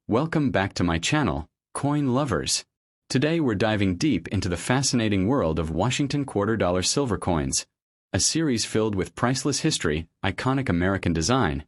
Welcome back to my channel, Coin Lovers. Today we're diving deep into the fascinating world of Washington quarter-dollar silver coins, a series filled with priceless history, iconic American design,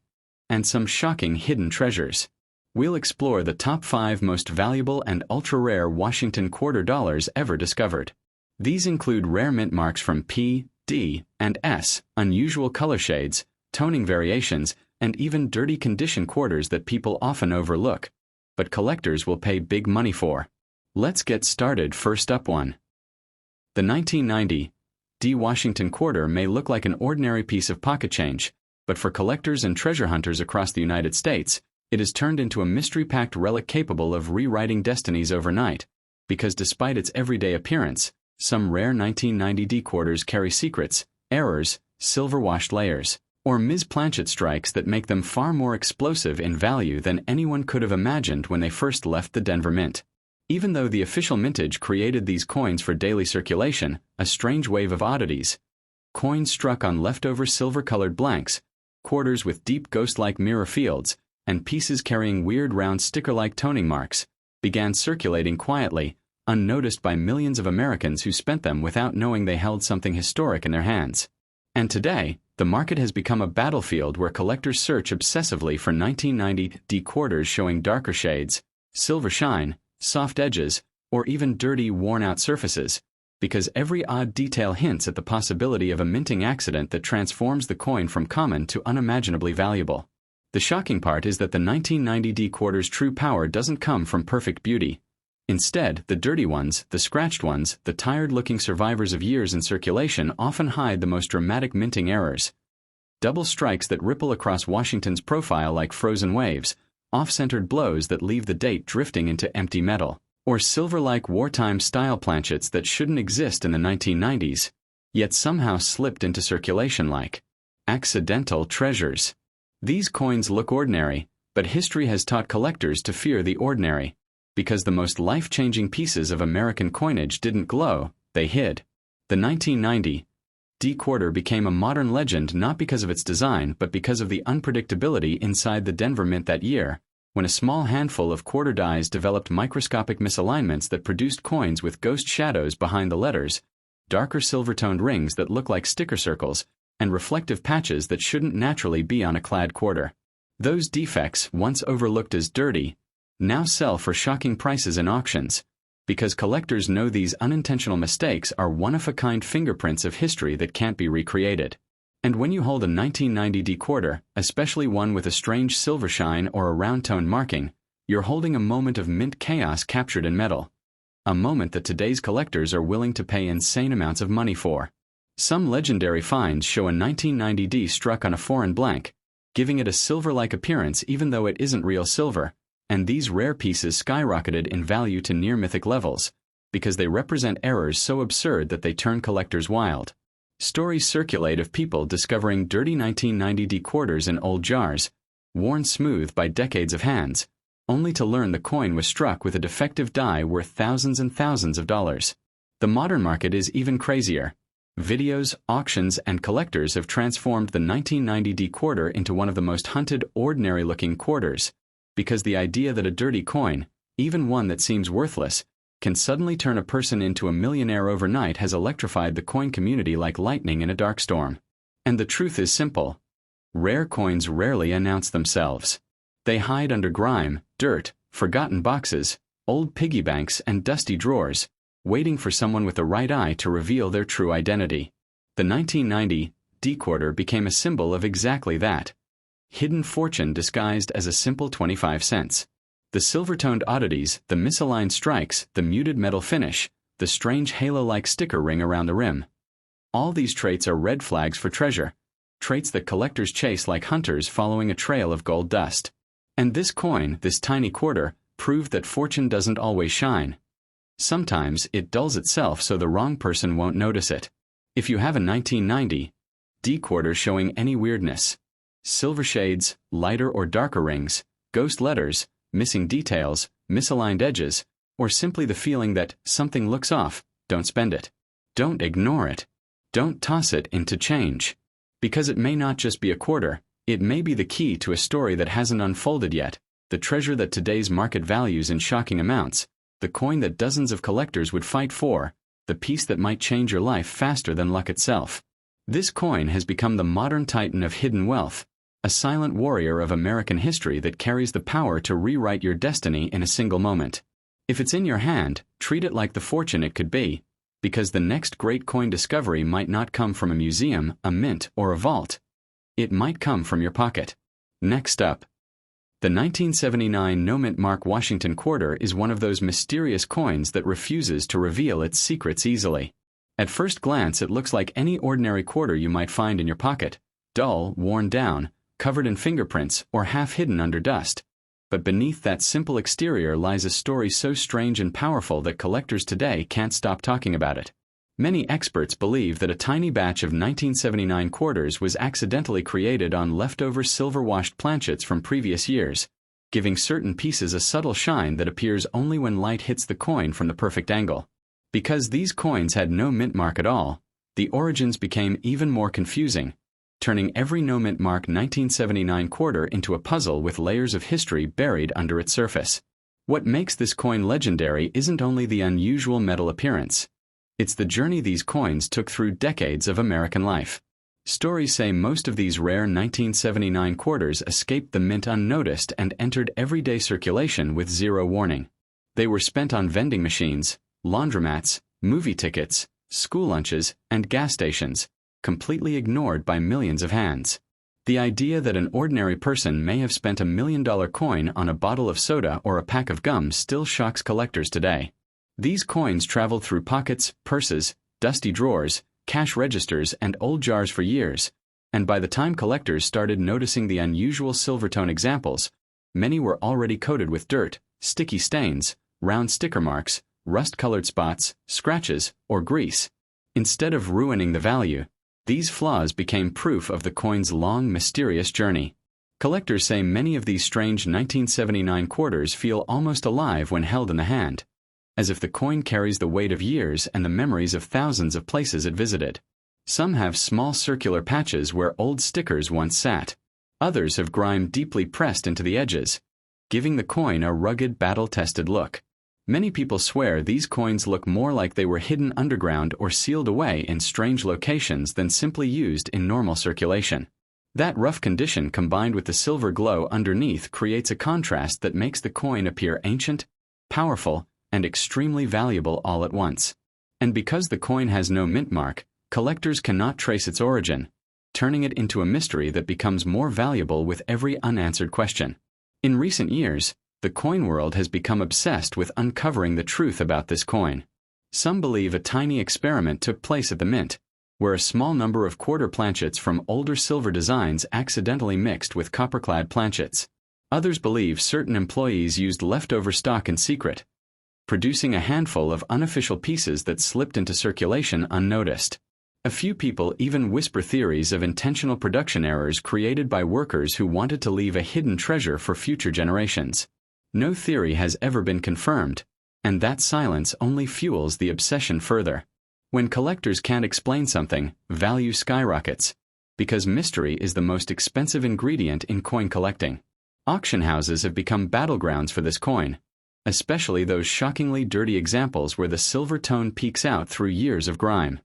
and some shocking hidden treasures. We'll explore the top 5 most valuable and ultra-rare Washington quarter dollars ever discovered. These include rare mint marks from P, D, and S, unusual color shades, toning variations, and even dirty condition quarters that people often overlook, but collectors will pay big money for. Let's get started. First up, 1. The 1990 D Washington quarter may look like an ordinary piece of pocket change, but for collectors and treasure hunters across the United States, it has turned into a mystery-packed relic capable of rewriting destinies overnight, because despite its everyday appearance, some rare 1990 D quarters carry secrets, errors, silver-washed layers, or planchet strikes that make them far more explosive in value than anyone could have imagined when they first left the Denver Mint. Even though the official mintage created these coins for daily circulation, a strange wave of oddities, coins struck on leftover silver-colored blanks, quarters with deep ghost-like mirror fields, and pieces carrying weird round sticker-like toning marks, began circulating quietly, unnoticed by millions of Americans who spent them without knowing they held something historic in their hands. And today, the market has become a battlefield where collectors search obsessively for 1990 D quarters showing darker shades, silver shine, soft edges, or even dirty, worn-out surfaces, because every odd detail hints at the possibility of a minting accident that transforms the coin from common to unimaginably valuable. The shocking part is that the 1990 D quarter's true power doesn't come from perfect beauty. Instead, the dirty ones, the scratched ones, the tired-looking survivors of years in circulation often hide the most dramatic minting errors. Double strikes that ripple across Washington's profile like frozen waves, off-centered blows that leave the date drifting into empty metal, or silver-like wartime style planchets that shouldn't exist in the 1990s, yet somehow slipped into circulation like accidental treasures. These coins look ordinary, but history has taught collectors to fear the ordinary. Because the most life-changing pieces of American coinage didn't glow, they hid. The 1990 D quarter became a modern legend not because of its design but because of the unpredictability inside the Denver Mint that year, when a small handful of quarter dies developed microscopic misalignments that produced coins with ghost shadows behind the letters, darker silver-toned rings that look like sticker circles, and reflective patches that shouldn't naturally be on a clad quarter. Those defects, once overlooked as dirty, now sell for shocking prices in auctions, because collectors know these unintentional mistakes are one-of-a-kind fingerprints of history that can't be recreated. And when you hold a 1990 D quarter, especially one with a strange silver shine or a round-tone marking, you're holding a moment of mint chaos captured in metal. A moment that today's collectors are willing to pay insane amounts of money for. Some legendary finds show a 1990 D struck on a foreign blank, giving it a silver-like appearance even though it isn't real silver. And these rare pieces skyrocketed in value to near-mythic levels, because they represent errors so absurd that they turn collectors wild. Stories circulate of people discovering dirty 1990 D quarters in old jars, worn smooth by decades of hands, only to learn the coin was struck with a defective die worth thousands and thousands of dollars. The modern market is even crazier. Videos, auctions, and collectors have transformed the 1990 D quarter into one of the most hunted, ordinary-looking quarters, because the idea that a dirty coin, even one that seems worthless, can suddenly turn a person into a millionaire overnight has electrified the coin community like lightning in a dark storm. And the truth is simple. Rare coins rarely announce themselves. They hide under grime, dirt, forgotten boxes, old piggy banks, and dusty drawers, waiting for someone with the right eye to reveal their true identity. The 1990 D quarter became a symbol of exactly that. Hidden fortune disguised as a simple 25 cents. The silver-toned oddities, the misaligned strikes, the muted metal finish, the strange halo-like sticker ring around the rim. All these traits are red flags for treasure, traits that collectors chase like hunters following a trail of gold dust. And this coin, this tiny quarter, proved that fortune doesn't always shine. Sometimes it dulls itself so the wrong person won't notice it. If you have a 1990 D quarter showing any weirdness, silver shades, lighter or darker rings, ghost letters, missing details, misaligned edges, or simply the feeling that something looks off, don't spend it. Don't ignore it. Don't toss it into change. Because it may not just be a quarter, it may be the key to a story that hasn't unfolded yet, the treasure that today's market values in shocking amounts, the coin that dozens of collectors would fight for, the piece that might change your life faster than luck itself. This coin has become the modern titan of hidden wealth, a silent warrior of American history that carries the power to rewrite your destiny in a single moment. If it's in your hand, treat it like the fortune it could be, because the next great coin discovery might not come from a museum, a mint, or a vault. It might come from your pocket. Next up, the 1979 no-mint mark Washington quarter is one of those mysterious coins that refuses to reveal its secrets easily. At first glance, it looks like any ordinary quarter you might find in your pocket, dull, worn down, covered in fingerprints, or half hidden under dust. But beneath that simple exterior lies a story so strange and powerful that collectors today can't stop talking about it. Many experts believe that a tiny batch of 1979 quarters was accidentally created on leftover silver-washed planchets from previous years, giving certain pieces a subtle shine that appears only when light hits the coin from the perfect angle. Because these coins had no mint mark at all, the origins became even more confusing, turning every no-mint mark 1979 quarter into a puzzle with layers of history buried under its surface. What makes this coin legendary isn't only the unusual metal appearance. It's the journey these coins took through decades of American life. Stories say most of these rare 1979 quarters escaped the mint unnoticed and entered everyday circulation with zero warning. They were spent on vending machines, laundromats, movie tickets, school lunches, and gas stations, completely ignored by millions of hands. The idea that an ordinary person may have spent $1 million coin on a bottle of soda or a pack of gum still shocks collectors today. These coins traveled through pockets, purses, dusty drawers, cash registers, and old jars for years, and by the time collectors started noticing the unusual silver tone examples, many were already coated with dirt, sticky stains, round sticker marks, rust-colored spots, scratches, or grease. Instead of ruining the value, these flaws became proof of the coin's long, mysterious journey. Collectors say many of these strange 1979 quarters feel almost alive when held in the hand, as if the coin carries the weight of years and the memories of thousands of places it visited. Some have small circular patches where old stickers once sat. Others have grime deeply pressed into the edges, giving the coin a rugged, battle-tested look. Many people swear these coins look more like they were hidden underground or sealed away in strange locations than simply used in normal circulation. That rough condition combined with the silver glow underneath creates a contrast that makes the coin appear ancient, powerful, and extremely valuable all at once. And because the coin has no mint mark, collectors cannot trace its origin, turning it into a mystery that becomes more valuable with every unanswered question. In recent years, the coin world has become obsessed with uncovering the truth about this coin. Some believe a tiny experiment took place at the mint, where a small number of quarter planchets from older silver designs accidentally mixed with copper-clad planchets. Others believe certain employees used leftover stock in secret, producing a handful of unofficial pieces that slipped into circulation unnoticed. A few people even whisper theories of intentional production errors created by workers who wanted to leave a hidden treasure for future generations. No theory has ever been confirmed, and that silence only fuels the obsession further. When collectors can't explain something, value skyrockets, because mystery is the most expensive ingredient in coin collecting. Auction houses have become battlegrounds for this coin, especially those shockingly dirty examples where the silver tone peeks out through years of grime.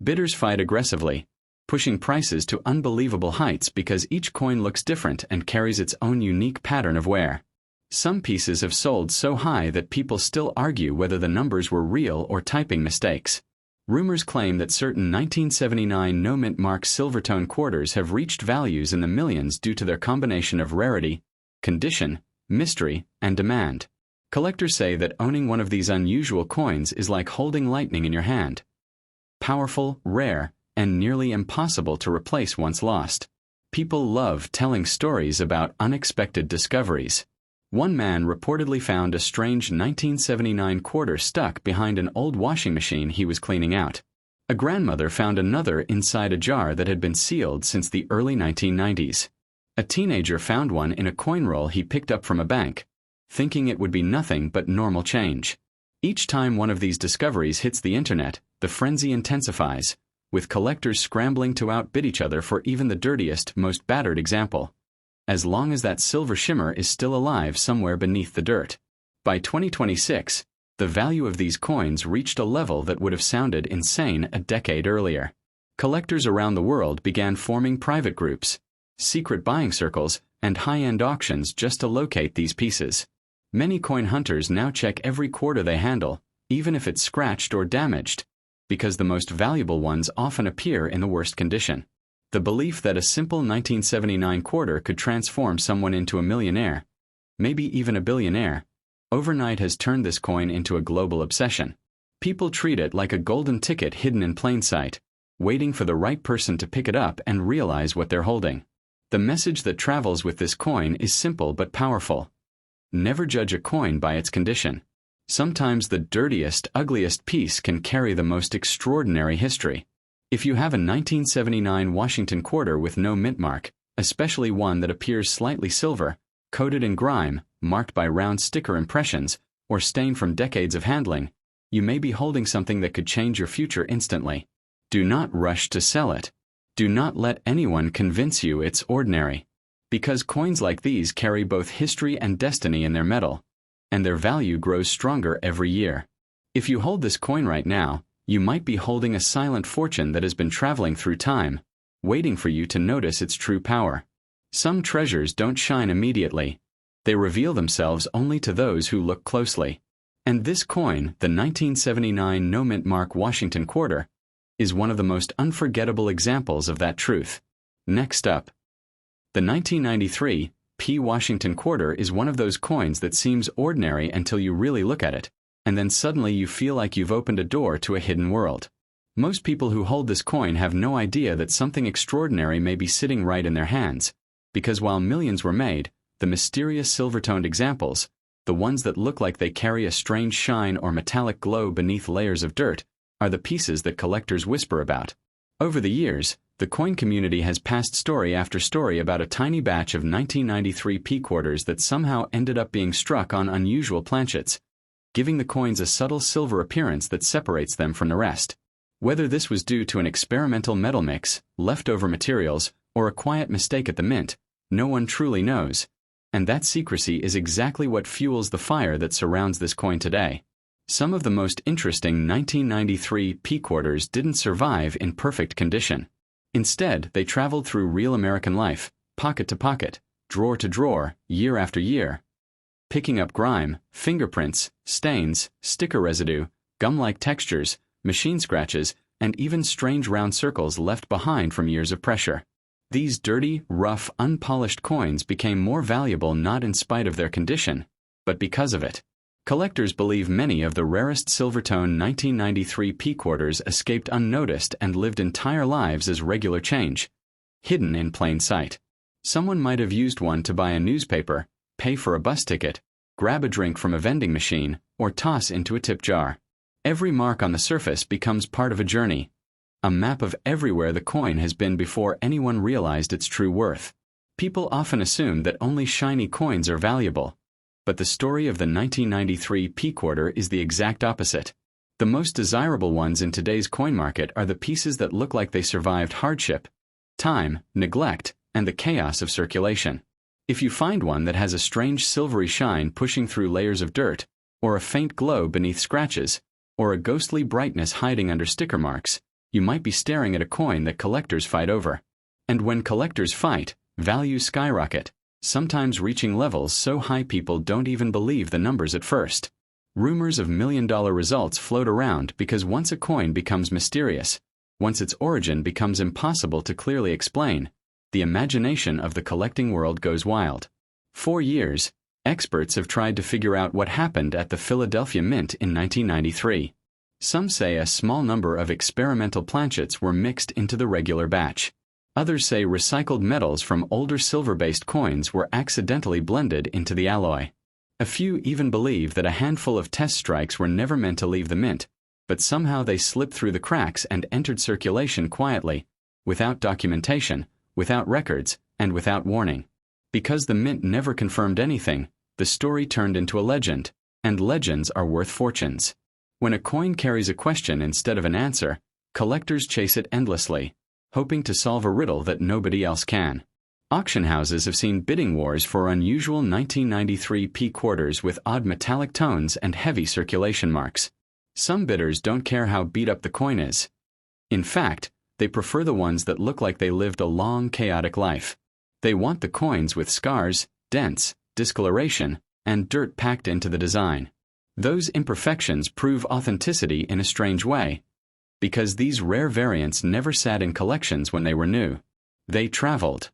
Bidders fight aggressively, pushing prices to unbelievable heights because each coin looks different and carries its own unique pattern of wear. Some pieces have sold so high that people still argue whether the numbers were real or typing mistakes. Rumors claim that certain 1979 no-mint mark silver-tone quarters have reached values in the millions due to their combination of rarity, condition, mystery, and demand. Collectors say that owning one of these unusual coins is like holding lightning in your hand. Powerful, rare, and nearly impossible to replace once lost. People love telling stories about unexpected discoveries. One man reportedly found a strange 1979 quarter stuck behind an old washing machine he was cleaning out. A grandmother found another inside a jar that had been sealed since the early 1990s. A teenager found one in a coin roll he picked up from a bank, thinking it would be nothing but normal change. Each time one of these discoveries hits the internet, the frenzy intensifies, with collectors scrambling to outbid each other for even the dirtiest, most battered example. as long as that silver shimmer is still alive somewhere beneath the dirt. By 2026, the value of these coins reached a level that would have sounded insane a decade earlier. Collectors around the world began forming private groups, secret buying circles, and high-end auctions just to locate these pieces. Many coin hunters now check every quarter they handle, even if it's scratched or damaged, because the most valuable ones often appear in the worst condition. The belief that a simple 1979 quarter could transform someone into a millionaire, maybe even a billionaire, overnight has turned this coin into a global obsession. People treat it like a golden ticket hidden in plain sight, waiting for the right person to pick it up and realize what they're holding. The message that travels with this coin is simple but powerful. Never judge a coin by its condition. Sometimes the dirtiest, ugliest piece can carry the most extraordinary history. If you have a 1979 Washington quarter with no mint mark, especially one that appears slightly silver, coated in grime, marked by round sticker impressions, or stained from decades of handling, you may be holding something that could change your future instantly. Do not rush to sell it. Do not let anyone convince you it's ordinary. Because coins like these carry both history and destiny in their metal, and their value grows stronger every year. If you hold this coin right now, you might be holding a silent fortune that has been traveling through time, waiting for you to notice its true power. Some treasures don't shine immediately. They reveal themselves only to those who look closely. And this coin, the 1979 no mint mark Washington quarter, is one of the most unforgettable examples of that truth. Next up, the 1993 P. Washington quarter is one of those coins that seems ordinary until you really look at it, and then suddenly you feel like you've opened a door to a hidden world. Most people who hold this coin have no idea that something extraordinary may be sitting right in their hands, because while millions were made, the mysterious silver-toned examples, the ones that look like they carry a strange shine or metallic glow beneath layers of dirt, are the pieces that collectors whisper about. Over the years, the coin community has passed story after story about a tiny batch of 1993 P quarters that somehow ended up being struck on unusual planchets, giving the coins a subtle silver appearance that separates them from the rest. Whether this was due to an experimental metal mix, leftover materials, or a quiet mistake at the mint, no one truly knows, and that secrecy is exactly what fuels the fire that surrounds this coin today. Some of the most interesting 1993 P quarters didn't survive in perfect condition. Instead, they traveled through real American life, pocket to pocket, drawer to drawer, year after year, picking up grime, fingerprints, stains, sticker residue, gum-like textures, machine scratches, and even strange round circles left behind from years of pressure. These dirty, rough, unpolished coins became more valuable not in spite of their condition, but because of it. Collectors believe many of the rarest silver-tone 1993 P quarters escaped unnoticed and lived entire lives as regular change, hidden in plain sight. Someone might have used one to buy a newspaper, pay for a bus ticket, grab a drink from a vending machine, or toss into a tip jar. Every mark on the surface becomes part of a journey, a map of everywhere the coin has been before anyone realized its true worth. People often assume that only shiny coins are valuable, but the story of the 1993 P quarter is the exact opposite. The most desirable ones in today's coin market are the pieces that look like they survived hardship, time, neglect, and the chaos of circulation. If you find one that has a strange silvery shine pushing through layers of dirt, or a faint glow beneath scratches, or a ghostly brightness hiding under sticker marks, you might be staring at a coin that collectors fight over. And when collectors fight, values skyrocket, sometimes reaching levels so high people don't even believe the numbers at first. Rumors of million-dollar results float around because once a coin becomes mysterious, once its origin becomes impossible to clearly explain, the imagination of the collecting world goes wild. For years, experts have tried to figure out what happened at the Philadelphia Mint in 1993. Some say a small number of experimental planchets were mixed into the regular batch. Others say recycled metals from older silver-based coins were accidentally blended into the alloy. A few even believe that a handful of test strikes were never meant to leave the mint, but somehow they slipped through the cracks and entered circulation quietly, without documentation, without records, and without warning. Because the mint never confirmed anything, the story turned into a legend, and legends are worth fortunes. When a coin carries a question instead of an answer, collectors chase it endlessly, hoping to solve a riddle that nobody else can. Auction houses have seen bidding wars for unusual 1993 P quarters with odd metallic tones and heavy circulation marks. Some bidders don't care how beat up the coin is. In fact, they prefer the ones that look like they lived a long, chaotic life. They want the coins with scars, dents, discoloration, and dirt packed into the design. Those imperfections prove authenticity in a strange way, because these rare variants never sat in collections when they were new. They traveled.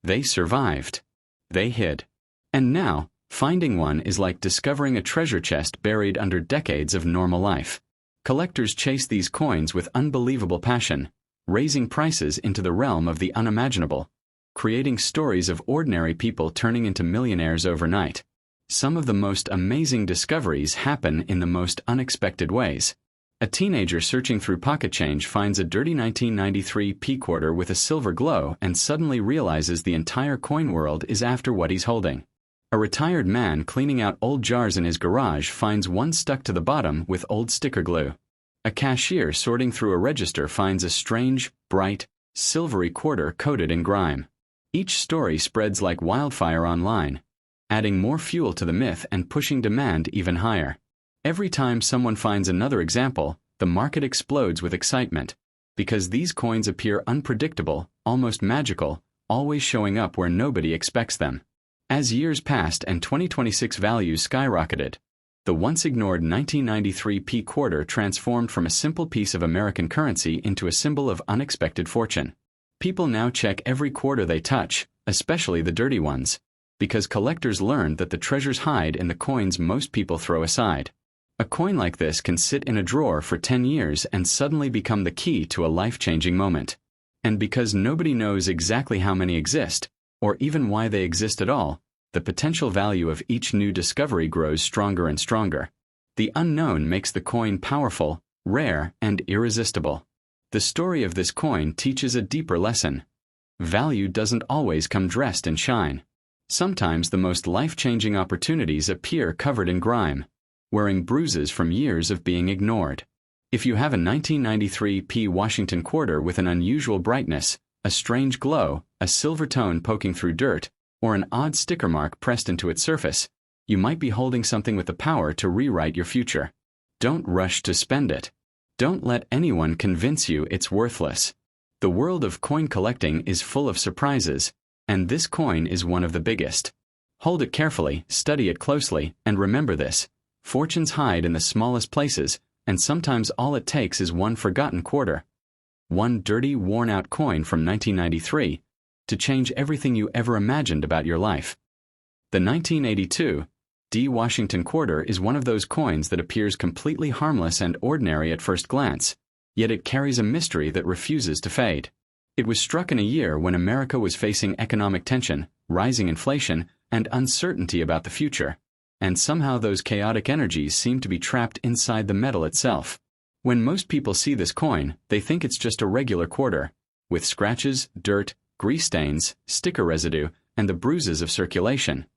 They survived. They hid. And now, finding one is like discovering a treasure chest buried under decades of normal life. Collectors chase these coins with unbelievable passion, raising prices into the realm of the unimaginable, creating stories of ordinary people turning into millionaires overnight. Some of the most amazing discoveries happen in the most unexpected ways. A teenager searching through pocket change finds a dirty 1993 P quarter with a silver glow and suddenly realizes the entire coin world is after what he's holding. A retired man cleaning out old jars in his garage finds one stuck to the bottom with old sticker glue. A cashier sorting through a register finds a strange, bright, silvery quarter coated in grime. Each story spreads like wildfire online, adding more fuel to the myth and pushing demand even higher. Every time someone finds another example, the market explodes with excitement, because these coins appear unpredictable, almost magical, always showing up where nobody expects them. As years passed and 2026 values skyrocketed, the once ignored 1993 P quarter transformed from a simple piece of American currency into a symbol of unexpected fortune. People now check every quarter they touch, especially the dirty ones, because collectors learned that the treasures hide in the coins most people throw aside. A coin like this can sit in a drawer for 10 years and suddenly become the key to a life-changing moment. And because nobody knows exactly how many exist, or even why they exist at all, the potential value of each new discovery grows stronger and stronger. The unknown makes the coin powerful, rare, and irresistible. The story of this coin teaches a deeper lesson. Value doesn't always come dressed in shine. Sometimes the most life-changing opportunities appear covered in grime, wearing bruises from years of being ignored. If you have a 1993 P Washington quarter with an unusual brightness, a strange glow, a silver tone poking through dirt, or an odd sticker mark pressed into its surface, you might be holding something with the power to rewrite your future. Don't rush to spend it. Don't let anyone convince you it's worthless. The world of coin collecting is full of surprises, and this coin is one of the biggest. Hold it carefully, study it closely, and remember this: fortunes hide in the smallest places, and sometimes all it takes is one forgotten quarter, one dirty, worn-out coin from 1993, to change everything you ever imagined about your life. The 1982 D Washington quarter is one of those coins that appears completely harmless and ordinary at first glance, yet it carries a mystery that refuses to fade. It was struck in a year when America was facing economic tension, rising inflation, and uncertainty about the future, and somehow those chaotic energies seem to be trapped inside the metal itself. When most people see this coin, they think it's just a regular quarter, with scratches, dirt, grease stains, sticker residue, and the bruises of circulation.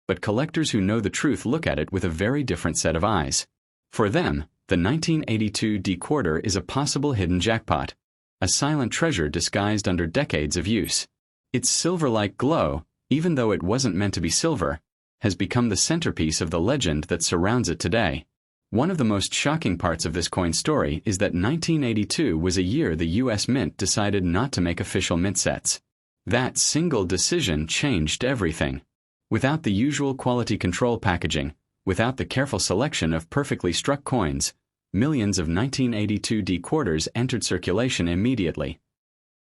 But collectors who know the truth look at it with a very different set of eyes. For them, the 1982 D quarter is a possible hidden jackpot, a silent treasure disguised under decades of use. Its silver-like glow, even though it wasn't meant to be silver, has become the centerpiece of the legend that surrounds it today. One of the most shocking parts of this coin story is that 1982 was a year the U.S. Mint decided not to make official mint sets. That single decision changed everything. Without the usual quality control packaging, without the careful selection of perfectly struck coins, millions of 1982 D quarters entered circulation immediately.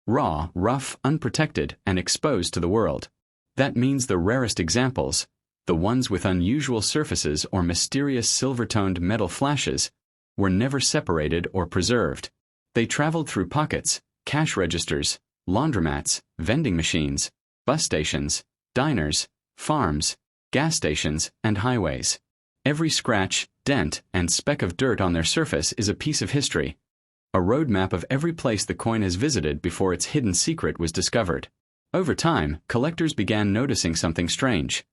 Raw, rough, unprotected, and exposed to the world. That means the rarest examples, the ones with unusual surfaces or mysterious silver-toned metal flashes, were never separated or preserved. They traveled through pockets, cash registers, laundromats, vending machines, bus stations, diners, farms, gas stations, and highways. Every scratch, dent, and speck of dirt on their surface is a piece of history, a roadmap of every place the coin has visited before its hidden secret was discovered. Over time, collectors began noticing something strange.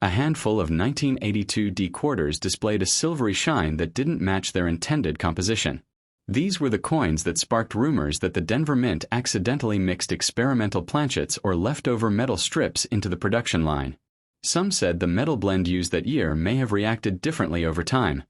A handful of 1982 D quarters displayed a silvery shine that didn't match their intended composition. These were the coins that sparked rumors that the Denver Mint accidentally mixed experimental planchets or leftover metal strips into the production line. Some said the metal blend used that year may have reacted differently over time,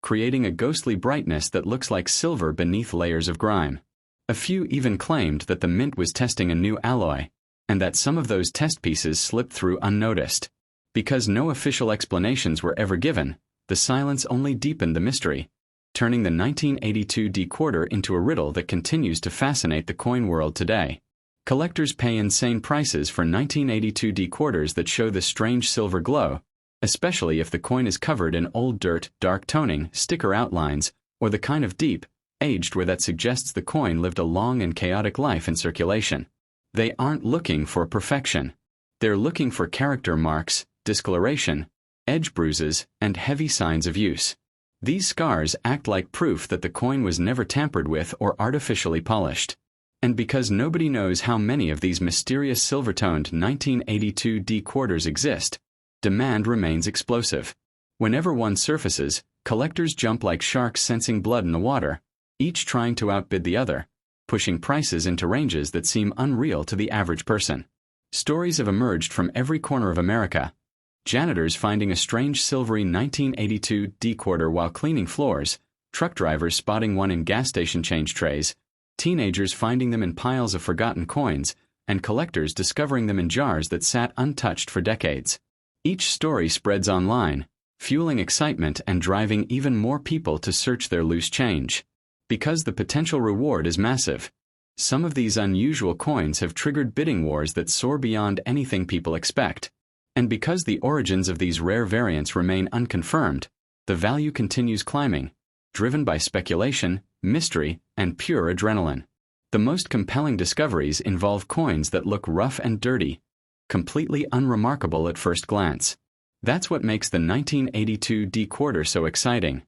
creating a ghostly brightness that looks like silver beneath layers of grime. A few even claimed that the mint was testing a new alloy, and that some of those test pieces slipped through unnoticed. Because no official explanations were ever given, the silence only deepened the mystery, turning the 1982 D-quarter into a riddle that continues to fascinate the coin world today. Collectors pay insane prices for 1982 D-quarters that show the strange silver glow, especially if the coin is covered in old dirt, dark toning, sticker outlines, or the kind of deep, aged where that suggests the coin lived a long and chaotic life in circulation. They aren't looking for perfection. They're looking for character marks, discoloration, edge bruises, and heavy signs of use. These scars act like proof that the coin was never tampered with or artificially polished. And because nobody knows how many of these mysterious silver-toned 1982 D-quarters exist, demand remains explosive. Whenever one surfaces, collectors jump like sharks sensing blood in the water, each trying to outbid the other, pushing prices into ranges that seem unreal to the average person. Stories have emerged from every corner of America. Janitors finding a strange silvery 1982 D-quarter while cleaning floors, truck drivers spotting one in gas station change trays, teenagers finding them in piles of forgotten coins, and collectors discovering them in jars that sat untouched for decades. Each story spreads online, fueling excitement and driving even more people to search their loose change. Because the potential reward is massive, some of these unusual coins have triggered bidding wars that soar beyond anything people expect. And because the origins of these rare variants remain unconfirmed, the value continues climbing, driven by speculation, mystery, and pure adrenaline. The most compelling discoveries involve coins that look rough and dirty, completely unremarkable at first glance. That's what makes the 1982 D-quarter so exciting.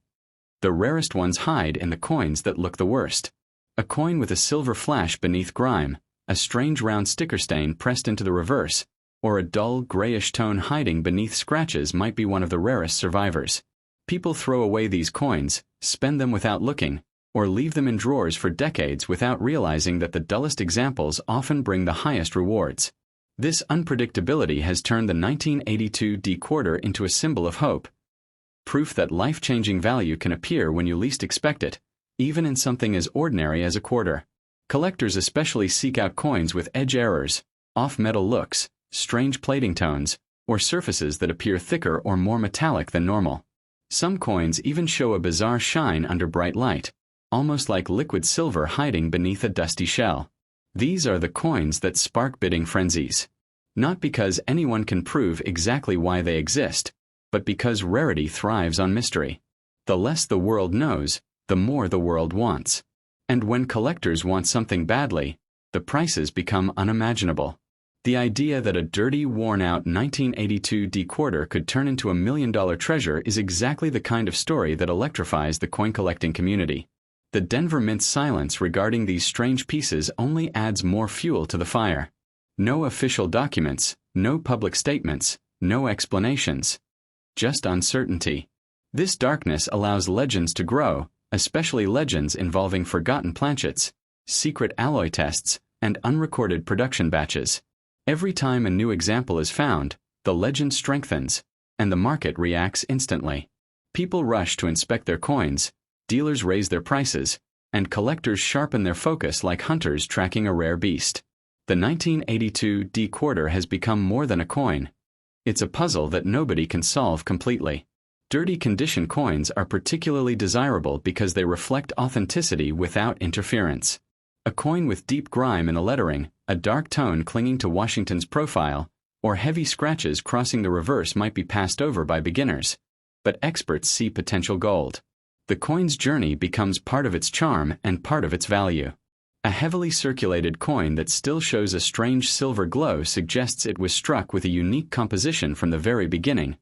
The rarest ones hide in the coins that look the worst. A coin with a silver flash beneath grime, a strange round sticker stain pressed into the reverse, or a dull, grayish tone hiding beneath scratches might be one of the rarest survivors. People throw away these coins, spend them without looking, or leave them in drawers for decades without realizing that the dullest examples often bring the highest rewards. This unpredictability has turned the 1982 D-quarter into a symbol of hope. Proof that life-changing value can appear when you least expect it, even in something as ordinary as a quarter. Collectors especially seek out coins with edge errors, off-metal looks, strange plating tones, or surfaces that appear thicker or more metallic than normal. Some coins even show a bizarre shine under bright light, almost like liquid silver hiding beneath a dusty shell. These are the coins that spark bidding frenzies. Not because anyone can prove exactly why they exist, but because rarity thrives on mystery. The less the world knows, the more the world wants. And when collectors want something badly, the prices become unimaginable. The idea that a dirty, worn-out 1982 D-quarter could turn into $1 million treasure is exactly the kind of story that electrifies the coin-collecting community. The Denver Mint's silence regarding these strange pieces only adds more fuel to the fire. No official documents, no public statements, no explanations. Just uncertainty. This darkness allows legends to grow, especially legends involving forgotten planchets, secret alloy tests, and unrecorded production batches. Every time a new example is found, the legend strengthens, and the market reacts instantly. People rush to inspect their coins, dealers raise their prices, and collectors sharpen their focus like hunters tracking a rare beast. The 1982 D-quarter has become more than a coin. It's a puzzle that nobody can solve completely. Dirty condition coins are particularly desirable because they reflect authenticity without interference. A coin with deep grime in the lettering, a dark tone clinging to Washington's profile, or heavy scratches crossing the reverse might be passed over by beginners, but experts see potential gold. The coin's journey becomes part of its charm and part of its value. A heavily circulated coin that still shows a strange silver glow suggests it was struck with a unique composition from the very beginning,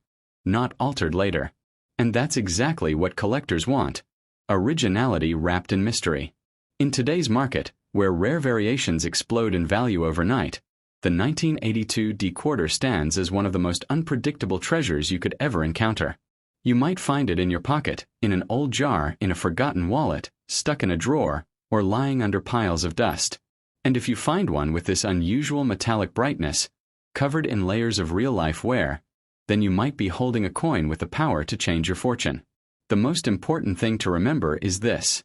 not altered later. And that's exactly what collectors want: originality wrapped in mystery. In today's market, where rare variations explode in value overnight, the 1982 D-quarter stands as one of the most unpredictable treasures you could ever encounter. You might find it in your pocket, in an old jar, in a forgotten wallet, stuck in a drawer, or lying under piles of dust. And if you find one with this unusual metallic brightness, covered in layers of real-life wear, then you might be holding a coin with the power to change your fortune. The most important thing to remember is this: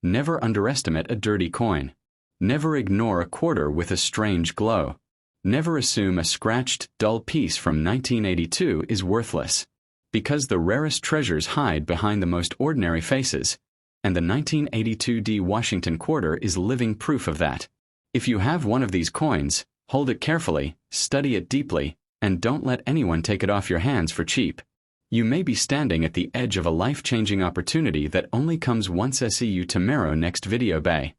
never underestimate a dirty coin. Never ignore a quarter with a strange glow. Never assume a scratched, dull piece from 1982 is worthless, because the rarest treasures hide behind the most ordinary faces, and the 1982D Washington quarter is living proof of that. If you have one of these coins, hold it carefully, study it deeply, and don't let anyone take it off your hands for cheap. You may be standing at the edge of a life-changing opportunity that only comes once. See you tomorrow next video. Bye.